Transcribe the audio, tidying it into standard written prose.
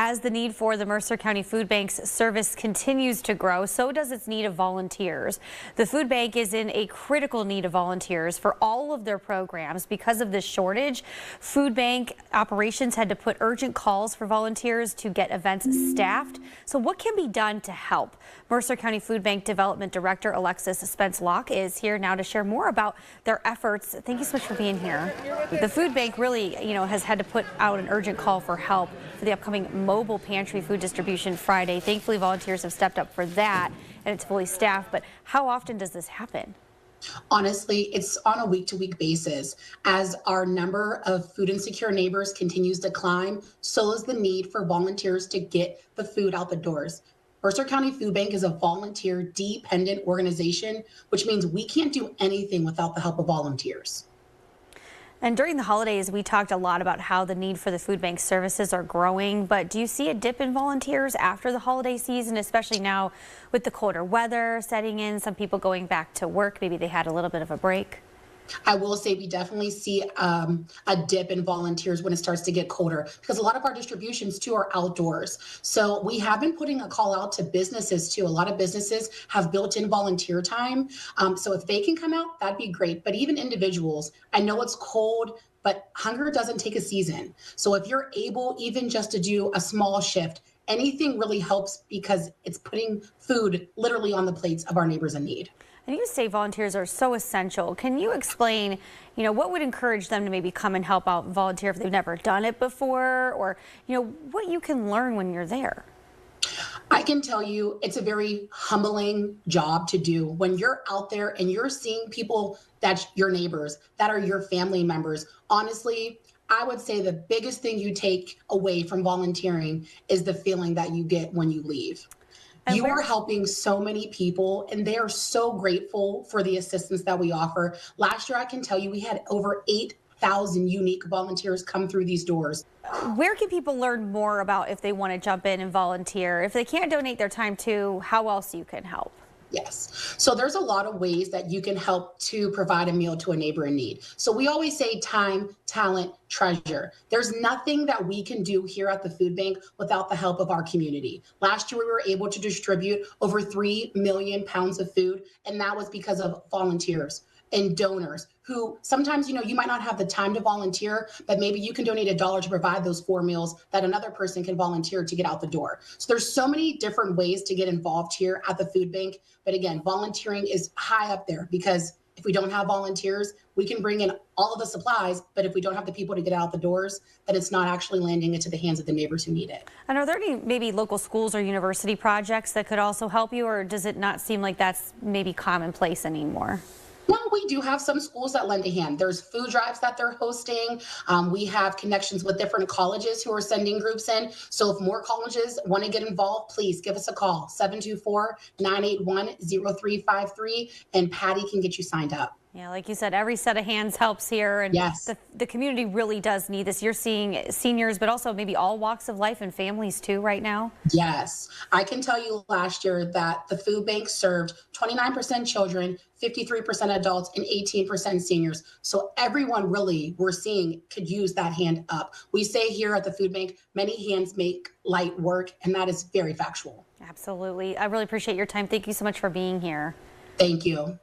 As the need for the Mercer County Food Bank's service continues to grow, so does its need of volunteers. The food bank is in a critical need of volunteers for all of their programs. Because of this shortage, food bank operations had to put urgent calls for volunteers to get events staffed. So what can be done to help? Mercer County Food Bank Development Director Alexis Spence-Locke is here now to share more about their efforts. Thank you so much for being here. The food bank really, has had to put out an urgent call for help for the upcoming mobile pantry food distribution Friday. Thankfully, volunteers have stepped up for that, and it's fully staffed. But how often does this happen? Honestly, it's on a week-to-week basis. As our number of food insecure neighbors continues to climb, so is the need for volunteers to get the food out the doors. Mercer County Food Bank is a volunteer-dependent organization, which means we can't do anything without the help of volunteers. And during the holidays, we talked a lot about how the need for the food bank services are growing. But do you see a dip in volunteers after the holiday season, especially now with the colder weather setting in, some people going back to work? Maybe they had a little bit of a break. I will say we definitely see a dip in volunteers when it starts to get colder, because a lot of our distributions too are outdoors. So we have been putting a call out to businesses too. A lot of businesses have built-in volunteer time. So if they can come out, that'd be great. But even individuals, I know it's cold, but hunger doesn't take a season. So if you're able even just to do a small shift, anything really helps, because it's putting food literally on the plates of our neighbors in need. And you say volunteers are so essential. Can you explain, what would encourage them to maybe come and help out and volunteer if they've never done it before, or, what you can learn when you're there? I can tell you it's a very humbling job to do when you're out there and you're seeing people that's your neighbors, that are your family members. Honestly, I would say the biggest thing you take away from volunteering is the feeling that you get when you leave. You are helping so many people, and they are so grateful for the assistance that we offer. Last year, I can tell you, we had over 8,000 unique volunteers come through these doors. Where can people learn more about if they want to jump in and volunteer? If they can't donate their time to, how else you can help? Yes. So there's a lot of ways that you can help to provide a meal to a neighbor in need. So we always say time, talent, treasure. There's nothing that we can do here at the food bank without the help of our community. Last year, we were able to distribute over 3 million pounds of food, and that was because of volunteers and donors who sometimes, you might not have the time to volunteer, but maybe you can donate $1 to provide those 4 meals that another person can volunteer to get out the door. So there's so many different ways to get involved here at the food bank. But again, volunteering is high up there, because if we don't have volunteers, we can bring in all of the supplies, but if we don't have the people to get out the doors, then it's not actually landing into the hands of the neighbors who need it. And are there any maybe local schools or university projects that could also help you, or does it not seem like that's maybe commonplace anymore? No, we do have some schools that lend a hand. There's food drives that they're hosting. We have connections with different colleges who are sending groups in. So if more colleges want to get involved, please give us a call, 724-981-0353, and Patty can get you signed up. Yeah, like you said, every set of hands helps here, and yes, the community really does need this. You're seeing seniors, but also maybe all walks of life and families too right now. Yes, I can tell you last year that the food bank served 29% children, 53% adults, and 18% seniors. So everyone really we're seeing could use that hand up. We say here at the food bank, many hands make light work, and that is very factual. Absolutely. I really appreciate your time. Thank you so much for being here. Thank you.